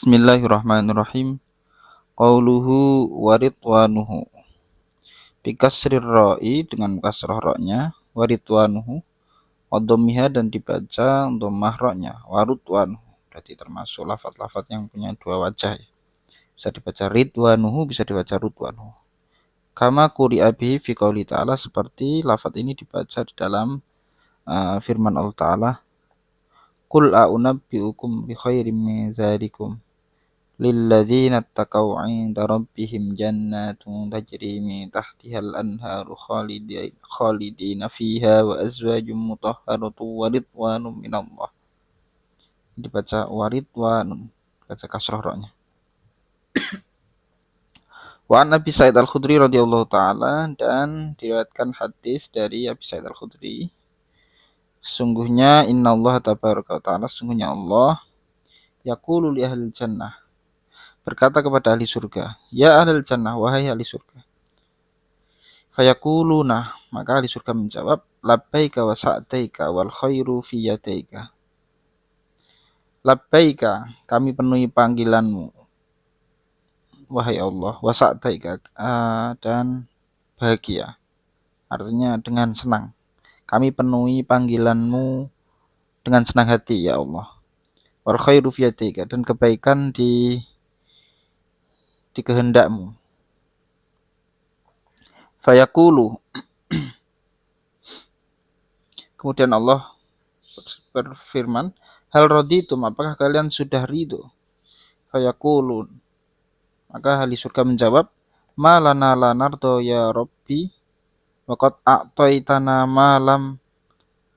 Bismillahirrahmanirrahim. Qauluhu wa ridwanuhu. Bikasrir ra'i dengan kasrah ra-nya, wa ridwanuhu, wa dhammiha dan dibaca dhammah ra-nya, wa ridwanuhu. Berarti termasuk lafaz-lafaz yang punya dua wajah. Bisa dibaca ridwanuhu, bisa dibaca ridwanuhu. Kama quri'a bihi fi qouli ta'ala, seperti lafaz ini dibaca di dalam firman Allah Ta'ala, Qul a'unabbi'ukum bi khairim min dzalikum lilladzina taqaw 'inda rabbihim jannatun tajri min tahtihal anharu khalidina fiha wa azwajum mutahharatun wa ridwanun minallah. Dibaca waridwanun, baca kasrah ra-nya. Wa an Abi Sa'id Al-Khudri radhiyallahu taala, dan diriwayatkan hadis dari Abi Sa'id Al-Khudri, sungguhnya innallaha tabaraka wa ta'ala, sungguhnya Allah yaqulu li ahli jannah, berkata kepada ahli surga, ya ahli jannah, wahai ahli surga. Fayaquluna, maka ahli surga menjawab, labbaika wa sa'daika wal khairu fi yadaika. Labbaika, kami penuhi panggilanmu, wahai Allah, wa sa'daika, dan bahagia, artinya dengan senang. Kami penuhi panggilanmu dengan senang hati, ya Allah. Wal khairu fi yadaika, dan kebaikan di kehendakmu. Fayaqulu, kemudian Allah berfirman, hal raditum, apakah kalian sudah ridho? Fayaqulun, maka ahli surga menjawab, ma lana la nardo ya Rabbi wa qad a'taitana ma lam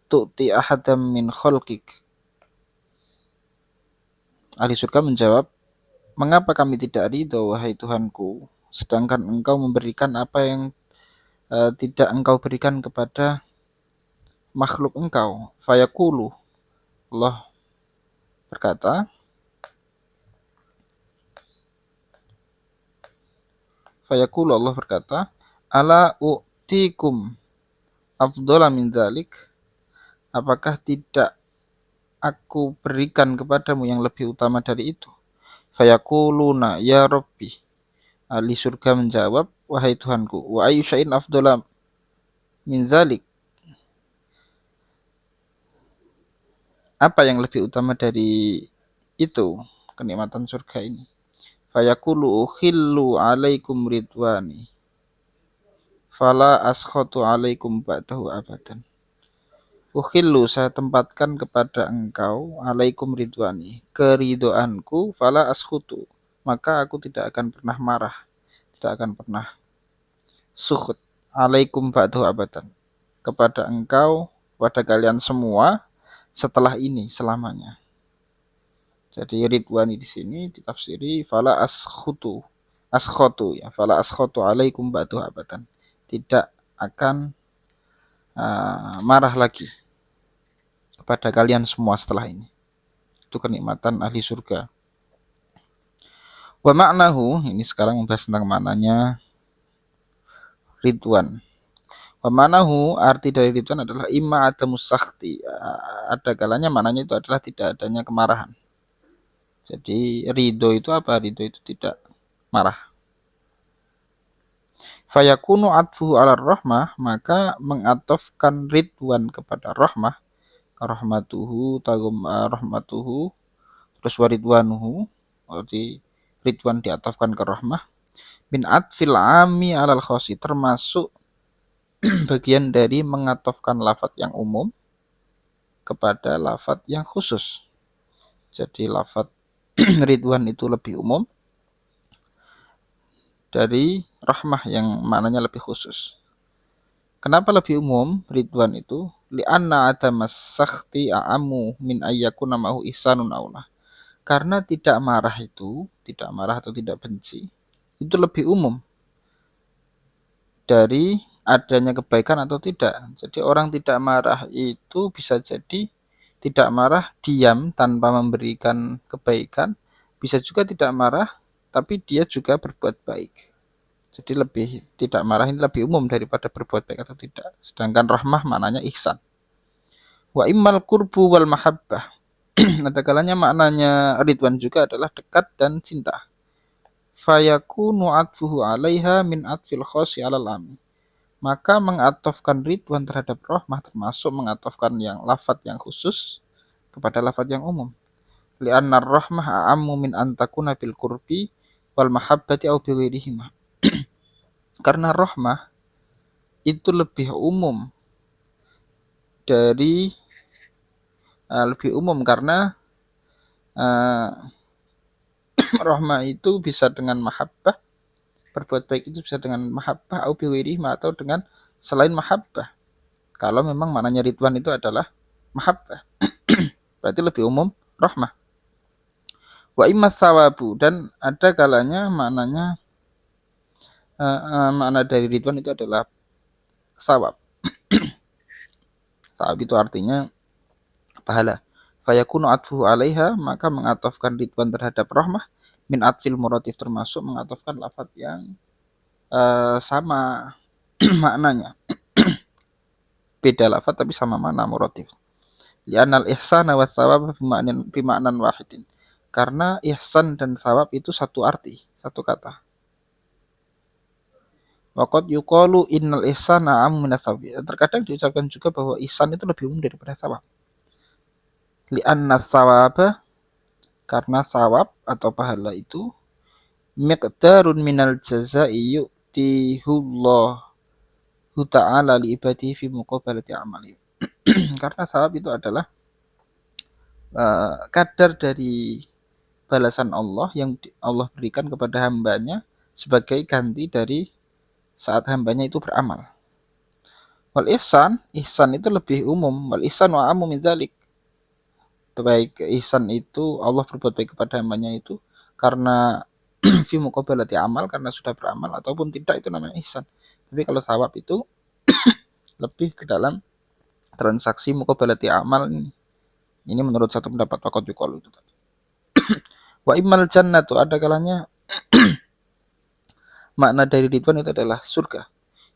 tu'ti ahadam min khalqik. Ahli surga menjawab, mengapa kami tidak ridho, wahai Tuhanku, sedangkan engkau memberikan apa yang tidak engkau berikan kepada makhluk engkau. Fayaqulu, Allah berkata, Fayaqulu, Allah berkata, ala u'tikum afdhala min dzalik, apakah tidak aku berikan kepadamu yang lebih utama dari itu? Fayaquluna ya Rabbi, ahli surga menjawab, wahai Tuhanku, wa ayyu syai'in afdhala min dzalik, apa yang lebih utama dari itu, kenikmatan surga ini? Fayaqulu ukhillu alaikum ridwani fala askhatu alaikum ba'dahu abadan. Ukhillu, saya tempatkan kepada engkau, alaikum ridwani, keridoanku, fala askhutu, maka aku tidak akan pernah marah, tidak akan pernah sukhut, alaikum ba'dahu abadan, kepada engkau, pada kalian semua setelah ini selamanya. Jadi ridwani di sini ditafsiri fala askhutu, ya, fala askhutu alaikum ba'dahu abadan, tidak akan marah lagi kepada kalian semua setelah ini. Itu kenikmatan ahli surga. Wa ma'nahu, ini sekarang membahas tentang maknanya ridwan. Wa ma'nahu, arti dari ridwan adalah imma adamus sakhti, ada kalanya maknanya itu adalah tidak adanya kemarahan. Jadi ridho itu apa? Ridho itu tidak marah. Fayakunu atfuhu ala rahmah, maka mengatofkan ridwan kepada rahmah, rahmatuhu tagum rahmatuhu, terus waridwanuhu, berarti ridwan diatofkan ke rahmah, min atfil ami alal khosi, termasuk bagian dari mengatofkan lafadz yang umum kepada lafadz yang khusus. Jadi lafadz ridwan itu lebih umum dari rahmah yang maknanya lebih khusus. Kenapa lebih umum ridwan itu? Li'anna adamas sakhti a'amu min ayyakuna ma'hu ihsanun aula. Karena tidak marah itu, tidak marah atau tidak benci, itu lebih umum dari adanya kebaikan atau tidak. Jadi orang tidak marah itu bisa jadi tidak marah, diam tanpa memberikan kebaikan, bisa juga tidak marah tapi dia juga berbuat baik. Jadi lebih tidak marah ini lebih umum daripada berbuat baik atau tidak. Sedangkan rahmah maknanya ihsan. Wa immal qurbu wal mahabbah, Ada kalanya maknanya ridwan juga adalah dekat dan cinta. Fayakunu atfuhu 'alaiha min atfil khossi 'alal 'am. Maka mengatofkan ridwan terhadap rahmah termasuk mengatofkan yang lafadz yang khusus kepada lafadz yang umum. Li'anna rahmah a'ammu min antakuna bil qurbi wal mahabbati au bi ghairihima. Karena rahmah itu lebih umum dari lebih umum karena rahmah itu bisa dengan mahabbah, berbuat baik itu bisa dengan mahabbah au bi ghairihima atau dengan selain mahabbah. Kalau memang maknanya ridwan itu adalah mahabbah, berarti lebih umum rahmah. Wa imma sawabu, dan ada kalanya maknanya makna dari ridwan itu adalah sawab. Sawab itu artinya pahala. Fayakunu atfuhu 'alaiha, maka mengatofkan ridwan terhadap rahmah min atfil muratif, termasuk mengatofkan lafaz yang sama maknanya. Beda lafaz tapi sama makna muratif. Li'anal ihsana was sawab bima'nan wahidin. Karena ihsan dan sawab itu satu arti, satu kata. Waqad yuqalu innal ihsana am minas sawabi. Terkadang diucapkan juga bahwa ihsan itu lebih umum daripada sawab. Li'anna sawaba, karena sawab atau pahala itu miqdarun minal jazai yu'tihullahu ta'ala li ibadihi fi muqabalati amali. Karena sawab itu adalah kadar dari balasan Allah yang Allah berikan kepada hambanya sebagai ganti dari saat hambanya itu beramal. Wal ihsan itu lebih umum. Wal ihsan wa amu min dzalik. Baik ihsan itu Allah berbuat baik kepada hambanya itu karena fi muqabalati amal, karena sudah beramal, ataupun tidak, itu namanya ihsan. Tapi kalau sawab itu lebih ke dalam transaksi muqabalati amal ini. Ini menurut satu pendapat Waqad yuqalu itu tadi. Wa immal jannatu, ada kalanya makna dari ridwan itu adalah surga.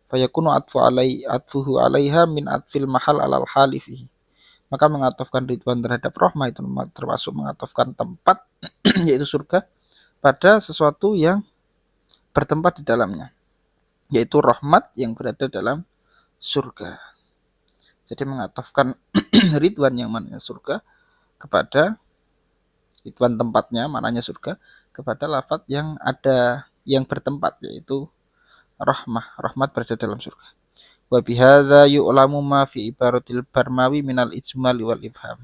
Fayakunu atfuhu 'alaiha min atfil mahal 'alal hali fihi. Maka mengatofkan ridwan terhadap rahmah itu termasuk mengatofkan tempat yaitu surga pada sesuatu yang bertempat di dalamnya, yaitu rahmat yang berada dalam surga. Jadi mengatofkan ridwan yang maknanya surga kepada ridwan tempatnya maknanya surga kepada lafaz yang ada yang bertempat, yaitu rahmat berada dalam surga. Wa bihadza yu'lamu ma fi ibaratil Barmawi minal ijmali wal ifham.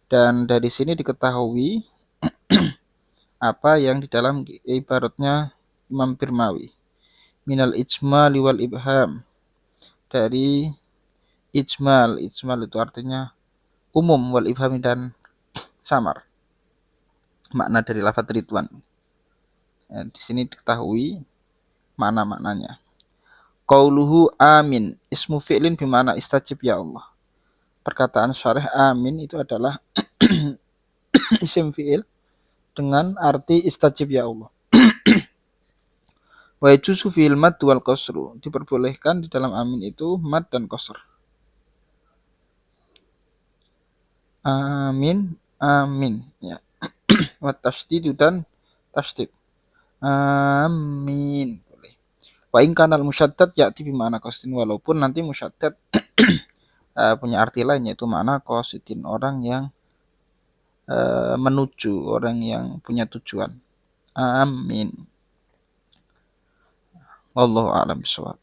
Dan dari sini diketahui apa yang di dalam ibaratnya Imam Barmawi minal ijmali wal ibham, dari ijmal itu artinya umum, wal ibham dan samar, makna dari lafaz ridwan. Ya, di sini diketahui makna-maknanya. Qauluhu amin ismu fi'lin bimana istajib ya Allah. Perkataan syarih amin itu adalah isim fi'il dengan arti istajib ya Allah. Wa yajuzu fil mad wal qasru. Diperbolehkan di dalam amin itu mad dan qasr. Amin ya. Wa tasydid dan tasydid. Amin. Boleh. Wa in kanal musyaddad ya'ti bi ma'na qasdin, walaupun nanti musyaddad punya arti lain, yaitu makna qasidin, orang yang menuju, orang yang punya tujuan. Amin. Wallahu a'lam bishawab.